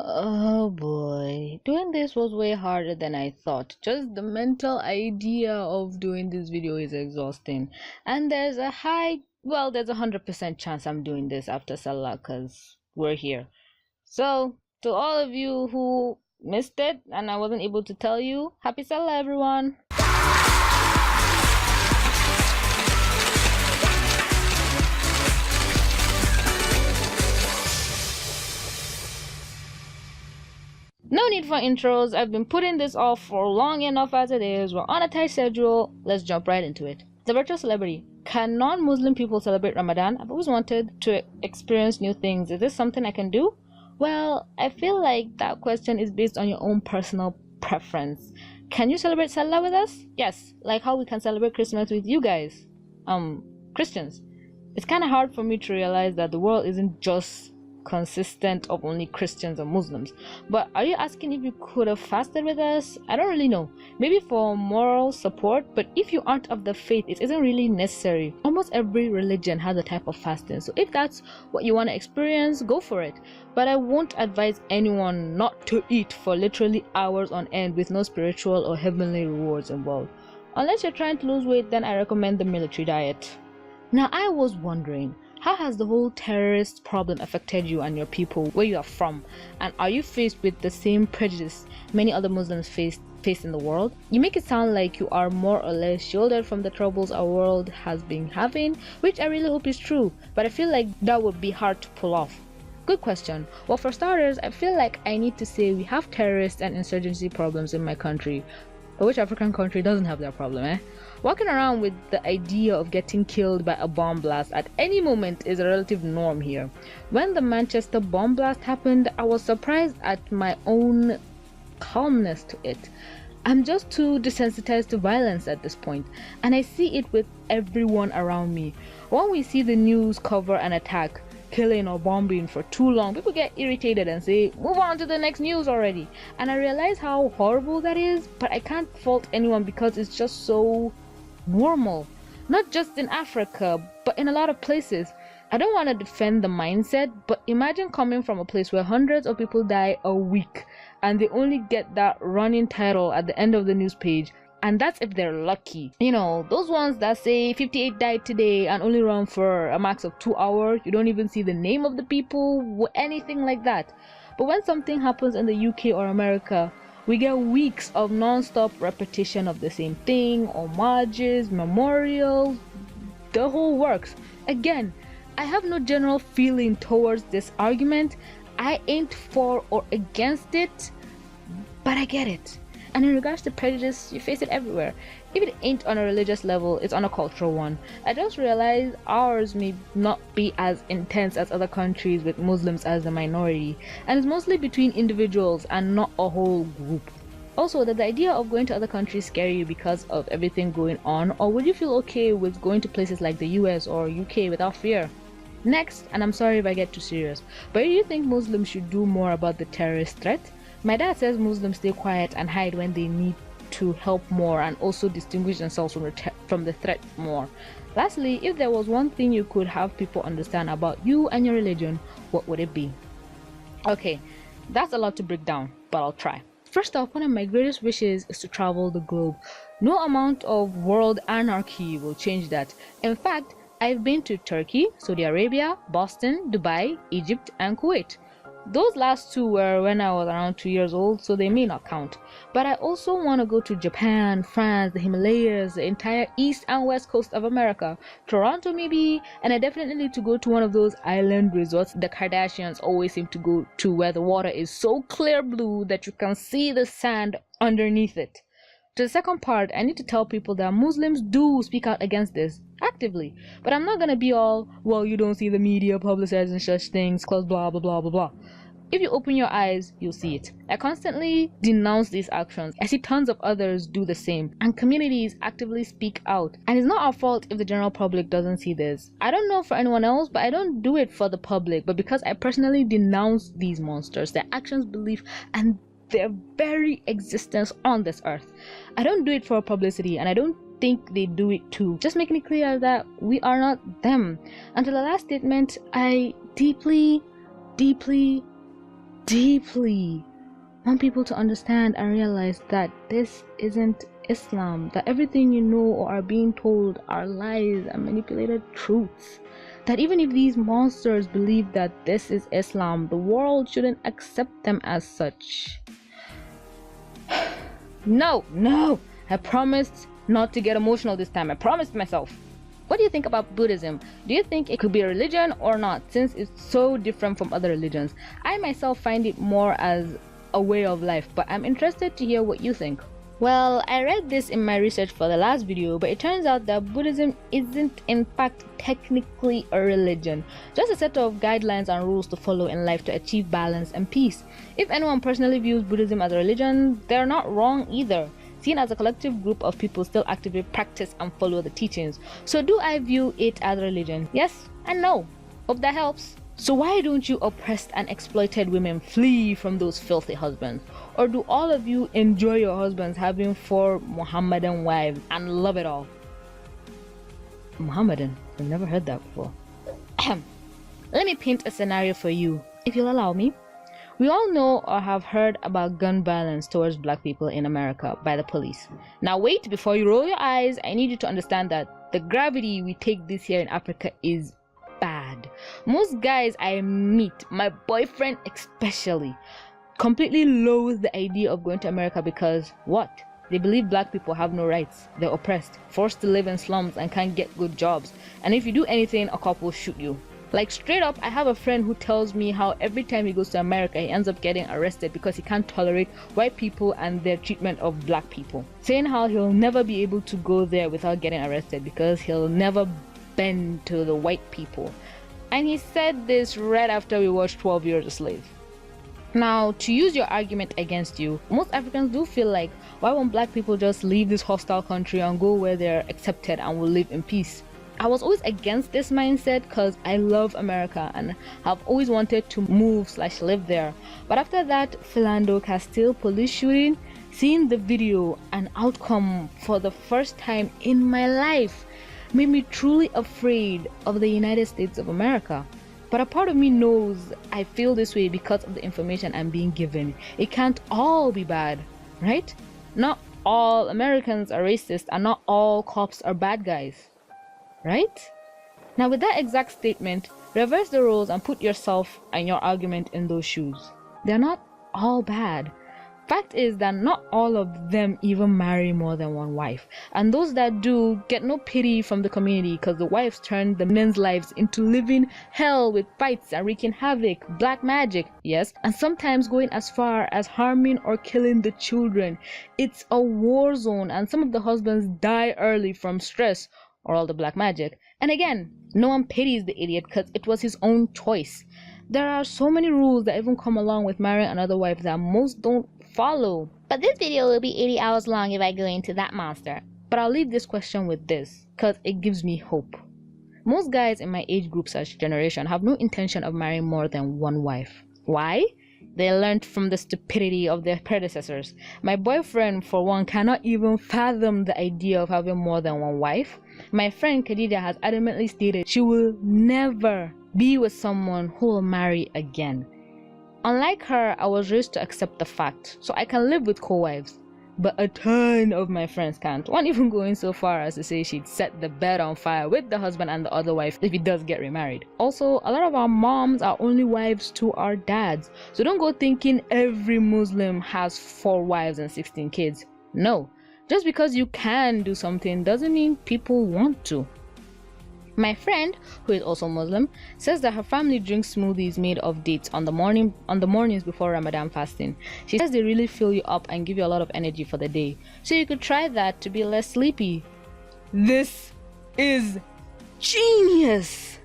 Oh boy, doing this was way harder than I thought. Just the mental idea of doing this video is exhausting. And there's a there's 100% chance I'm doing this after Salah because we're here. So, to all of you who missed it and I wasn't able to tell you, happy Salah everyone! No need for intros, I've been putting this off for long enough as it is. We're on a tight schedule, let's jump right into it. The virtual celebrity. Can non-Muslim people celebrate Ramadan? I've always wanted to experience new things. Is this something I can do? Well, I feel like that question is based on your own personal preference. Can you celebrate Salah with us? Yes, like how we can celebrate Christmas with you guys. Christians. It's kind of hard for me to realize that the world isn't just consistent of only Christians or Muslims. But are you asking if you could have fasted with us? I don't really know. Maybe for moral support, but if you aren't of the faith, it isn't really necessary. Almost every religion has a type of fasting, so if that's what you want to experience, go for it. But I won't advise anyone not to eat for literally hours on end with no spiritual or heavenly rewards involved. Unless you're trying to lose weight, then I recommend the military diet. Now, I was wondering, how has the whole terrorist problem affected you and your people where you are from? And are you faced with the same prejudice many other Muslims face in the world? You make it sound like you are more or less shielded from the troubles our world has been having, which I really hope is true, but I feel like that would be hard to pull off. Good question. Well, for starters, I feel like I need to say we have terrorist and insurgency problems in my country. But which African country doesn't have that problem, eh? Walking around with the idea of getting killed by a bomb blast at any moment is a relative norm here. When the Manchester bomb blast happened, I was surprised at my own calmness to it. I'm just too desensitized to violence at this point, and I see it with everyone around me. When we see the news cover an attack, killing or bombing for too long, people get irritated and say, move on to the next news already. And I realize how horrible that is, but I can't fault anyone because it's just so normal. Not just in Africa, but in a lot of places. I don't want to defend the mindset, but imagine coming from a place where hundreds of people die a week and they only get that running title at the end of the news page. And that's if they're lucky. You know, those ones that say 58 died today and only run for a max of 2 hours. You don't even see the name of the people, anything like that. But when something happens in the UK or America, we get weeks of non-stop repetition of the same thing, homages, memorials, the whole works. Again, I have no general feeling towards this argument. I ain't for or against it, but I get it. And in regards to prejudice, you face it everywhere. If it ain't on a religious level, it's on a cultural one. I just realized ours may not be as intense as other countries with Muslims as a minority, and it's mostly between individuals and not a whole group. Also, does the idea of going to other countries scare you because of everything going on, or would you feel okay with going to places like the US or UK without fear? Next, and I'm sorry if I get too serious, but do you think Muslims should do more about the terrorist threat? My dad says Muslims stay quiet and hide when they need to help more and also distinguish themselves from the threat more. Lastly, if there was one thing you could have people understand about you and your religion, what would it be? Okay, that's a lot to break down, but I'll try. First off, one of my greatest wishes is to travel the globe. No amount of world anarchy will change that. In fact, I've been to Turkey, Saudi Arabia, Boston, Dubai, Egypt, and Kuwait. Those last two were when I was around 2 years old, so they may not count. But I also want to go to Japan, France, the Himalayas, the entire east and west coast of America, Toronto maybe, and I definitely need to go to one of those island resorts the Kardashians always seem to go to where the water is so clear blue that you can see the sand underneath it. To the second part, I need to tell people that Muslims do speak out against this actively, but I'm not gonna be all, well, you don't see the media publicizing such things, cause blah blah blah blah blah. If you open your eyes, you'll see it. I constantly denounce these actions. I see tons of others do the same, and communities actively speak out. And it's not our fault if the general public doesn't see this. I don't know for anyone else, but I don't do it for the public, but because I personally denounce these monsters, their actions, belief, and their very existence on this earth. I don't do it for publicity, and I don't think they do it too. Just making it clear that we are not them. Until the last statement, I deeply deeply want people to understand and realize that this isn't Islam, that everything you know or are being told are lies and manipulated truths. That even if these monsters believe that this is Islam, the world shouldn't accept them as such. No, I promised not to get emotional this time. I promised myself. What do you think about Buddhism? Do you think it could be a religion or not, since it's so different from other religions? I myself find it more as a way of life, but I'm interested to hear what you think. Well, I read this in my research for the last video, but it turns out that Buddhism isn't in fact technically a religion, just a set of guidelines and rules to follow in life to achieve balance and peace. If anyone personally views Buddhism as a religion, they're not wrong either, seen as a collective group of people still actively practice and follow the teachings. So do I view it as a religion? Yes and no. Hope that helps. So why don't you oppressed and exploited women flee from those filthy husbands? Or do all of you enjoy your husbands having 4 Mohammedan wives and love it all? Mohammedan? I've never heard that before. Let me paint a scenario for you, if you'll allow me. We all know or have heard about gun violence towards black people in America by the police. Now wait, before you roll your eyes, I need you to understand that the gravity we take this here in Africa is bad. Most guys I meet, my boyfriend especially, completely loathe the idea of going to America because what? They believe black people have no rights, they're oppressed, forced to live in slums and can't get good jobs, and if you do anything, a cop will shoot you. Like straight up, I have a friend who tells me how every time he goes to America, he ends up getting arrested because he can't tolerate white people and their treatment of black people. Saying how he'll never be able to go there without getting arrested because he'll never bend to the white people. And he said this right after we watched 12 Years a Slave. Now, to use your argument against you, most Africans do feel like, why won't black people just leave this hostile country and go where they're accepted and will live in peace? I was always against this mindset because I love America and have always wanted to move/live there. But after that Philando Castile police shooting, seeing the video and outcome for the first time in my life made me truly afraid of the United States of America. But a part of me knows I feel this way because of the information I'm being given. It can't all be bad, right? Not all Americans are racist and not all cops are bad guys. Right? Now with that exact statement, reverse the roles and put yourself and your argument in those shoes. They're not all bad. Fact is that not all of them even marry more than one wife, and those that do get no pity from the community because the wives turn the men's lives into living hell with fights and wreaking havoc, black magic, yes, and sometimes going as far as harming or killing the children. It's a war zone, and some of the husbands die early from stress or all the black magic. And again, no one pities the idiot because it was his own choice. There are so many rules that even come along with marrying another wife that most don't follow. But this video will be 80 hours long if I go into that monster. But I'll leave this question with this because it gives me hope. Most guys in my age group / generation have no intention of marrying more than one wife. Why? They learned from the stupidity of their predecessors. My boyfriend, for one, cannot even fathom the idea of having more than one wife. My friend Khadija has adamantly stated she will never be with someone who will marry again. Unlike her, I was raised to accept the fact, so I can live with co-wives. But a ton of my friends can't. One even going so far as to say she'd set the bed on fire with the husband and the other wife if he does get remarried. Also, a lot of our moms are only wives to our dads. So don't go thinking every Muslim has 4 wives and 16 kids. No. Just because you can do something doesn't mean people want to. My friend, who is also Muslim, says that her family drinks smoothies made of dates on the mornings before Ramadan fasting. She says they really fill you up and give you a lot of energy for the day. So you could try that to be less sleepy. This is genius!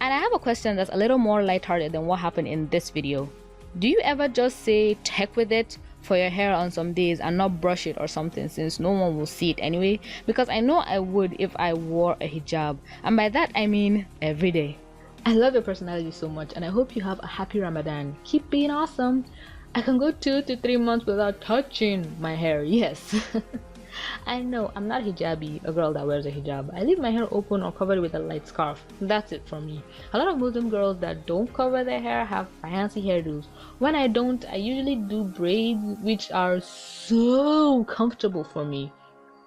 And I have a question that's a little more lighthearted than what happened in this video. Do you ever just say, heck with it, for your hair on some days and not brush it or something since no one will see it anyway? Because I know I would if I wore a hijab, and by that I mean every day. I love your personality so much and I hope you have a happy Ramadan. Keep being awesome. I can go 2 to 3 months without touching my hair, yes. I know I'm not hijabi, a girl that wears a hijab. I leave my hair open or covered with a light scarf. That's it for me. A lot of Muslim girls that don't cover their hair have fancy hairdos. When I don't, I usually do braids, which are so comfortable for me.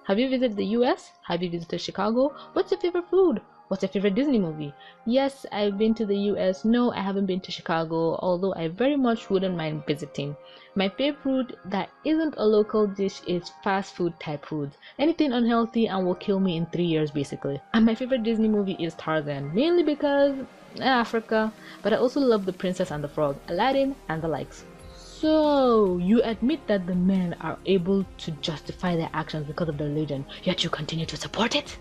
Have you visited the US? Have you visited Chicago? What's your favorite food? What's your favorite Disney movie? Yes, I've been to the US. No, I haven't been to Chicago, although I very much wouldn't mind visiting. My favorite food that isn't a local dish is fast food type foods. Anything unhealthy and will kill me in 3 years basically. And my favorite Disney movie is Tarzan, mainly because Africa, but I also love The Princess and the Frog, Aladdin, and the likes. So, you admit that the men are able to justify their actions because of the religion, yet you continue to support it?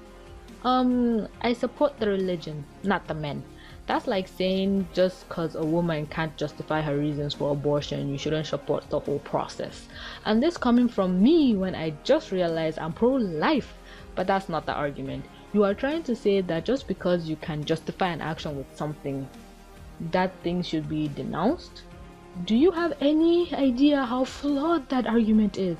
I support the religion, not the men. That's like saying just cause a woman can't justify her reasons for abortion, you shouldn't support the whole process. And this coming from me when I just realized I'm pro-life. But that's not the argument. You are trying to say that just because you can justify an action with something, that thing should be denounced? Do you have any idea how flawed that argument is?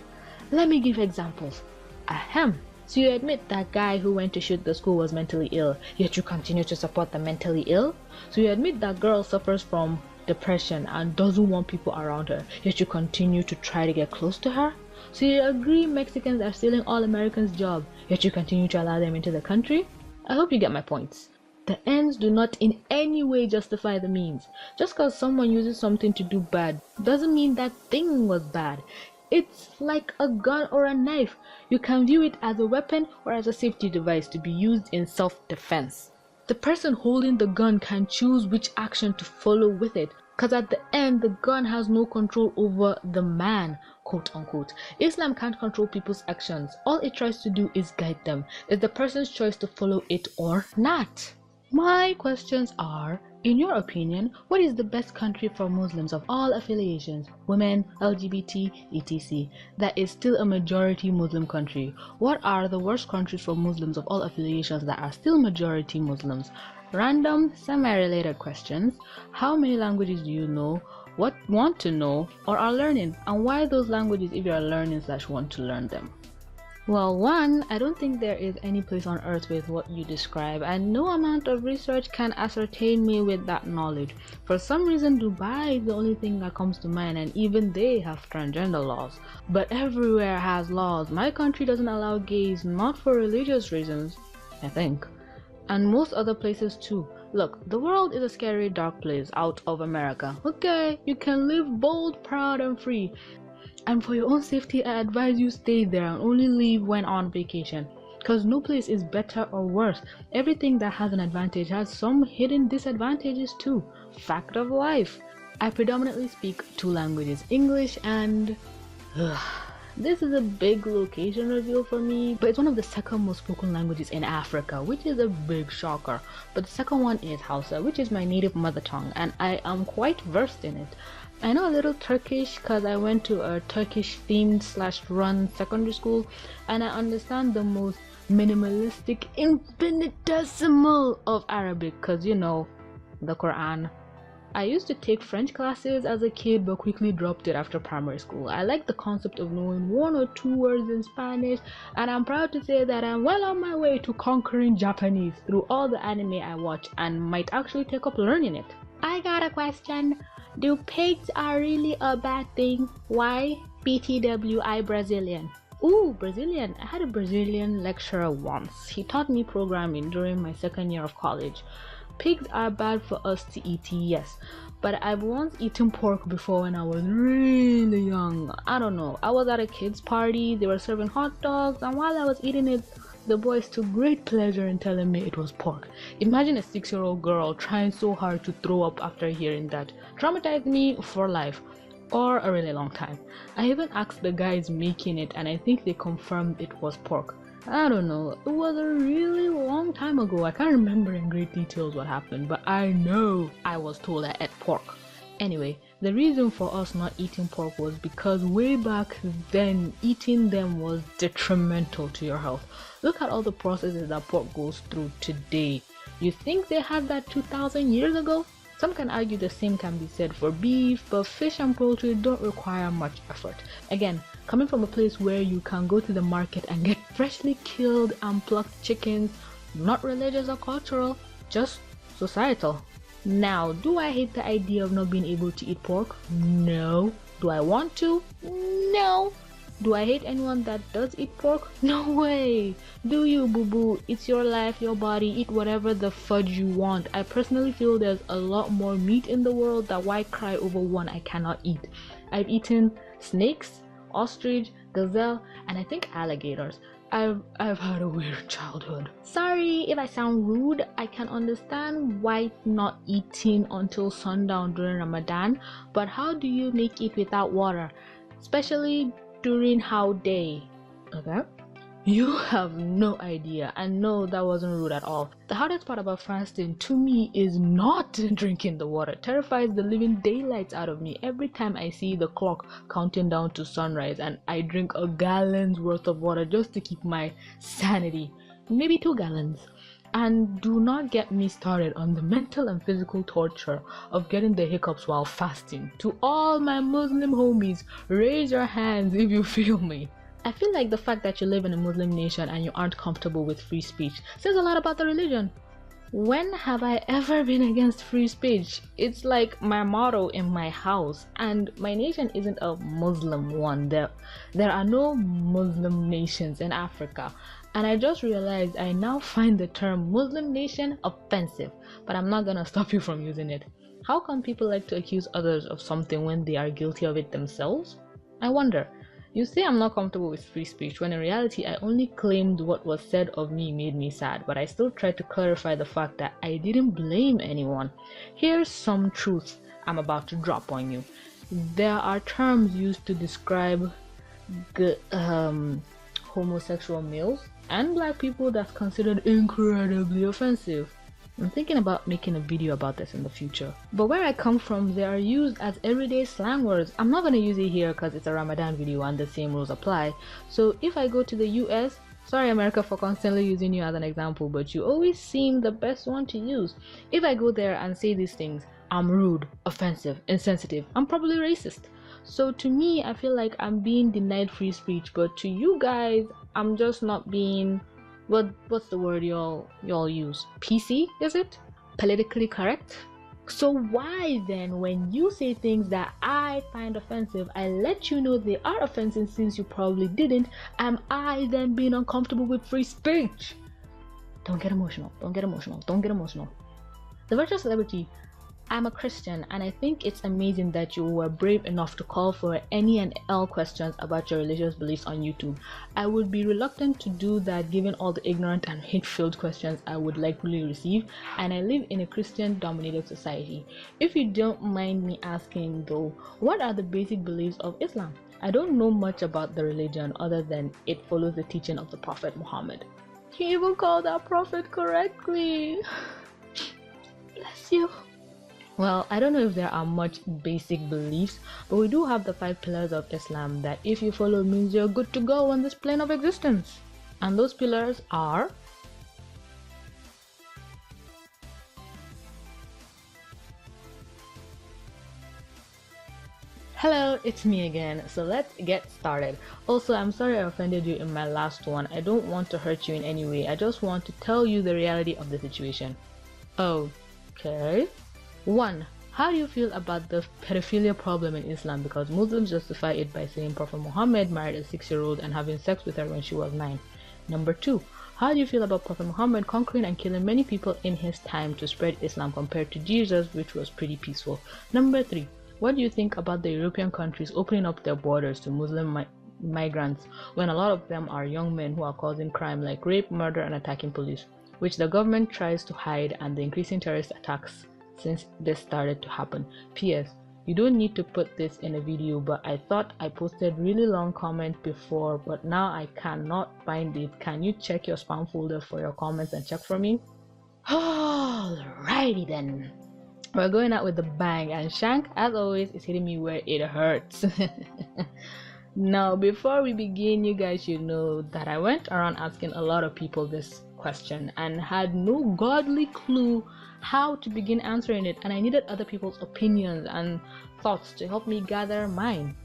Let me give examples. Ahem. So you admit that guy who went to shoot the school was mentally ill, yet you continue to support the mentally ill? So you admit that girl suffers from depression and doesn't want people around her, yet you continue to try to get close to her? So you agree Mexicans are stealing all Americans' jobs, yet you continue to allow them into the country? I hope you get my points. The ends do not in any way justify the means. Just because someone uses something to do bad doesn't mean that thing was bad. It's like a gun or a knife. You can view it as a weapon or as a safety device to be used in self-defense. The person holding the gun can choose which action to follow with it, because at the end the gun has no control over the man, quote unquote. Islam can't control people's actions. All it tries to do is guide them. It's the person's choice to follow it or not. My questions are, in your opinion, what is the best country for Muslims of all affiliations, women, LGBT, etc., that is still a majority Muslim country? What are the worst countries for Muslims of all affiliations that are still majority Muslims? Random, semi-related questions. How many languages do you know, what want to know, or are learning, and why those languages if you are learning / want to learn them? Well, one, I don't think there is any place on earth with what you describe, and no amount of research can ascertain me with that knowledge. For some reason, Dubai is the only thing that comes to mind, and even they have transgender laws. But everywhere has laws. My country doesn't allow gays, not for religious reasons, I think. And most other places too. Look, the world is a scary dark place out of America. Okay, you can live bold, proud, and free. And for your own safety, I advise you stay there and only leave when on vacation. Because no place is better or worse. Everything that has an advantage has some hidden disadvantages too. Fact of life. I predominantly speak 2 languages, English and... This is a big location reveal for me, but it's one of the second most spoken languages in Africa, which is a big shocker. But the second one is Hausa, which is my native mother tongue, and I am quite versed in it. I know a little Turkish because I went to a Turkish themed / run secondary school, and I understand the most minimalistic infinitesimal of Arabic because, you know, the Quran. I used to take French classes as a kid but quickly dropped it after primary school. I like the concept of knowing 1 or 2 words in Spanish, and I'm proud to say that I'm well on my way to conquering Japanese through all the anime I watch and might actually take up learning it. I got a question. Do pigs are really a bad thing? Why? BTWI Brazilian. Ooh, Brazilian. I had a Brazilian lecturer once. He taught me programming during my second year of college. Pigs are bad for us to eat, yes. But I've once eaten pork before when I was really young. I don't know. I was at a kid's party. They were serving hot dogs, and while I was eating it, the boys took great pleasure in telling me it was pork. Imagine a 6-year-old girl trying so hard to throw up after hearing that. Traumatized me for life. Or a really long time. I even asked the guys making it, and I think they confirmed it was pork. I don't know, it was a really long time ago. I can't remember in great details what happened, but I know I was told I ate pork. Anyway, the reason for us not eating pork was because way back then, eating them was detrimental to your health. Look at all the processes that pork goes through today. You think they had that 2,000 years ago? Some can argue the same can be said for beef, but fish and poultry don't require much effort. Again, coming from a place where you can go to the market and get freshly killed and plucked chickens, not religious or cultural, just societal. Now, do I hate the idea of not being able to eat pork? No. Do I want to? No. Do I hate anyone that does eat pork? No way! Do you, boo-boo? It's your life, your body, eat whatever the fudge you want. I personally feel there's a lot more meat in the world, that why cry over one I cannot eat? I've eaten snakes, ostrich, gazelle, and I think alligators. I've had a weird childhood. Sorry if I sound rude. I can understand why not eating until sundown during Ramadan, but how do you make it without water? Especially during how day? Okay, you have no idea, and no, that wasn't rude at all. The hardest part about fasting to me is not drinking the water. It terrifies the living daylights out of me every time I see the clock counting down to sunrise and I drink a gallon's worth of water just to keep my sanity, maybe 2 gallons. And do not get me started on the mental and physical torture of getting the hiccups while fasting. To all my Muslim homies, raise your hands if you feel me. I feel like the fact that you live in a Muslim nation and you aren't comfortable with free speech says a lot about the religion. When have I ever been against free speech? It's like my motto in my house, and my nation isn't a Muslim one. There are no Muslim nations in Africa. And I just realized I now find the term Muslim nation offensive, but I'm not gonna stop you from using it. How come people like to accuse others of something when they are guilty of it themselves? I wonder. You say I'm not comfortable with free speech, when in reality I only claimed what was said of me made me sad, but I still tried to clarify the fact that I didn't blame anyone. Here's some truth I'm about to drop on you. There are terms used to describe homosexual males and black people that's considered incredibly offensive. I'm thinking about making a video about this in the future. But where I come from, they are used as everyday slang words. I'm not going to use it here because it's a Ramadan video and the same rules apply. So if I go to the US, sorry America for constantly using you as an example, but you always seem the best one to use. If I go there and say these things, I'm rude, offensive, insensitive, I'm probably racist. So to me, I feel like I'm being denied free speech, but to you guys, I'm just not being... what's the word y'all use? PC, is it? Politically correct? So why then, when you say things that I find offensive, I let you know they are offensive since you probably didn't, am I then being uncomfortable with free speech? Don't get emotional. Don't get emotional. Don't get emotional. The virtual celebrity, I'm a Christian, and I think it's amazing that you were brave enough to call for any and all questions about your religious beliefs on YouTube. I would be reluctant to do that given all the ignorant and hate-filled questions I would likely receive, and I live in a Christian-dominated society. If you don't mind me asking though, what are the basic beliefs of Islam? I don't know much about the religion other than it follows the teaching of the Prophet Muhammad. You even called that prophet correctly. Bless you. Well, I don't know if there are much basic beliefs, but we do have the 5 pillars of Islam that if you follow means you're good to go on this plane of existence. And those pillars are: hello, it's me again, so let's get started. Also, I'm sorry I offended you in my last one. I don't want to hurt you in any way. I just want to tell you the reality of the situation. Okay. 1. How do you feel about the pedophilia problem in Islam? Because Muslims justify it by saying Prophet Muhammad married a 6-year-old and having sex with her when she was 9. Number 2. How do you feel about Prophet Muhammad conquering and killing many people in his time to spread Islam compared to Jesus, which was pretty peaceful? Number 3. What do you think about the European countries opening up their borders to Muslim migrants when a lot of them are young men who are causing crime like rape, murder, and attacking police, which the government tries to hide, and the increasing terrorist attacks since this started to happen? P.S. You don't need to put this in a video, but I thought I posted really long comment before, but now I cannot find it. Can you check your spam folder for your comments and check for me? Alrighty then. We're going out with a bang, and Shank, as always, is hitting me where it hurts. Now, before we begin, you guys should know that I went around asking a lot of people this question and had no godly clue how to begin answering it, and I needed other people's opinions and thoughts to help me gather mine.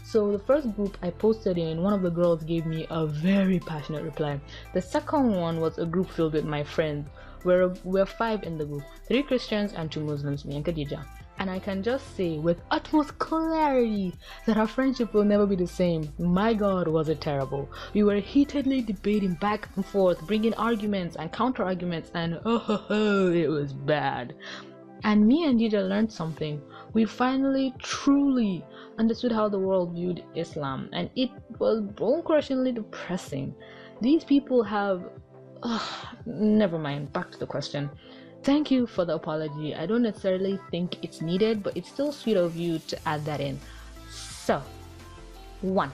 So the first group I posted in, one of the girls gave me a very passionate reply. The second one was a group filled with my friends. We're 5 in the group, 3 Christians and 2 Muslims, me and Khadija. And I can just say with utmost clarity that our friendship will never be the same. My God, was it terrible. We were heatedly debating back and forth, bringing arguments and counter arguments, and it was bad. And me and Khadija learned something. We finally truly understood how the world viewed Islam, and it was bone-crushingly depressing. These people have... never mind, back to the question. Thank you for the apology. I don't necessarily think it's needed, but it's still sweet of you to add that in. So, 1.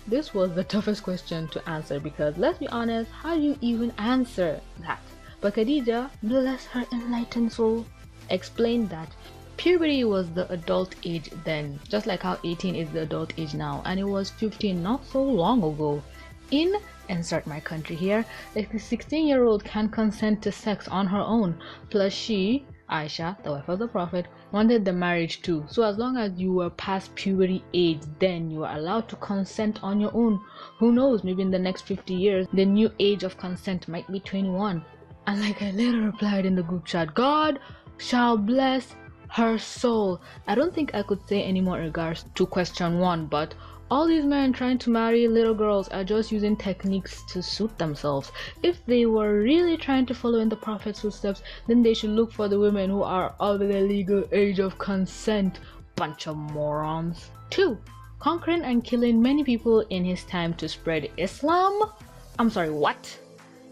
This was the toughest question to answer because, let's be honest, how do you even answer that? But Khadija, bless her enlightened soul, explained that puberty was the adult age then, just like how 18 is the adult age now, and it was 15 not so long ago. In insert my country here, the 16-year-old can consent to sex on her own. Plus she, Aisha, the wife of the Prophet, wanted the marriage too. So as long as you were past puberty age, then you are allowed to consent on your own. Who knows, maybe in the next 50 years, the new age of consent might be 21. And like I later replied in the group chat, God shall bless her soul. I don't think I could say any more in regards to question 1, but all these men trying to marry little girls are just using techniques to suit themselves. If they were really trying to follow in the Prophet's footsteps, then they should look for the women who are of the legal age of consent. Bunch of morons. 2. Conquering and killing many people in his time to spread Islam? I'm sorry, what?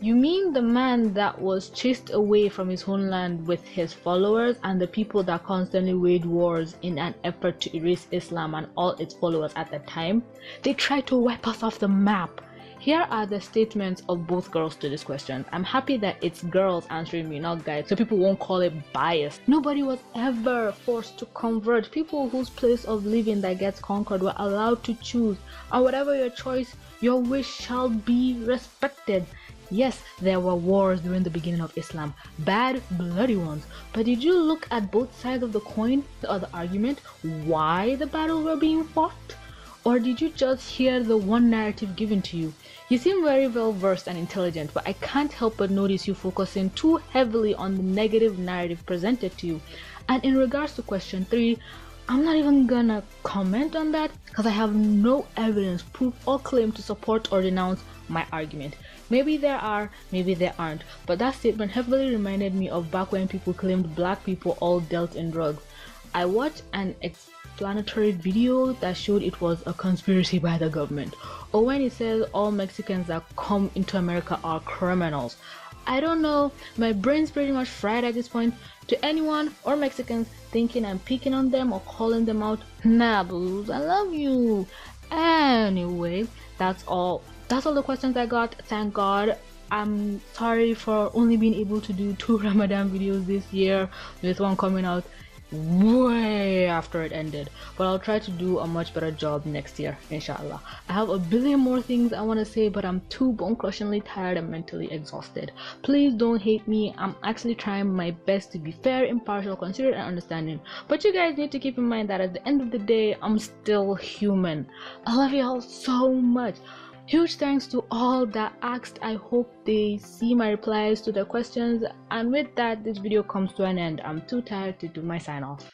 You mean the man that was chased away from his homeland with his followers, and the people that constantly waged wars in an effort to erase Islam and all its followers at the time? They tried to wipe us off the map. Here are the statements of both girls to this question. I'm happy that it's girls answering me, not guys, so people won't call it bias. Nobody was ever forced to convert. People whose place of living that gets conquered were allowed to choose, and whatever your choice, your wish shall be respected. Yes, there were wars during the beginning of Islam, bad, bloody ones, but did you look at both sides of the coin, the other argument, why the battles were being fought? Or did you just hear the one narrative given to you? You seem very well versed and intelligent, but I can't help but notice you focusing too heavily on the negative narrative presented to you. And in regards to question 3, I'm not even gonna comment on that because I have no evidence, proof, or claim to support or denounce my argument. Maybe there are, maybe there aren't, but that statement heavily reminded me of back when people claimed black people all dealt in drugs. I watched an explanatory video that showed it was a conspiracy by the government, or when it says all Mexicans that come into America are criminals. I don't know, my brain's pretty much fried at this point. To anyone or Mexicans thinking I'm picking on them or calling them out, nah blues, I love you. Anyway, that's all the questions I got. Thank God. I'm sorry for only being able to do 2 Ramadan videos this year, with one coming out way after it ended, but I'll try to do a much better job next year, inshallah. I have a billion more things I want to say, but I'm too bone-crushingly tired and mentally exhausted. Please don't hate me. I'm actually trying my best to be fair, impartial, considerate, and understanding, but you guys need to keep in mind that at the end of the day, I'm still human. I love you all so much. Huge thanks to all that asked. I hope they see my replies to their questions, and with that, this video comes to an end. I'm too tired to do my sign off.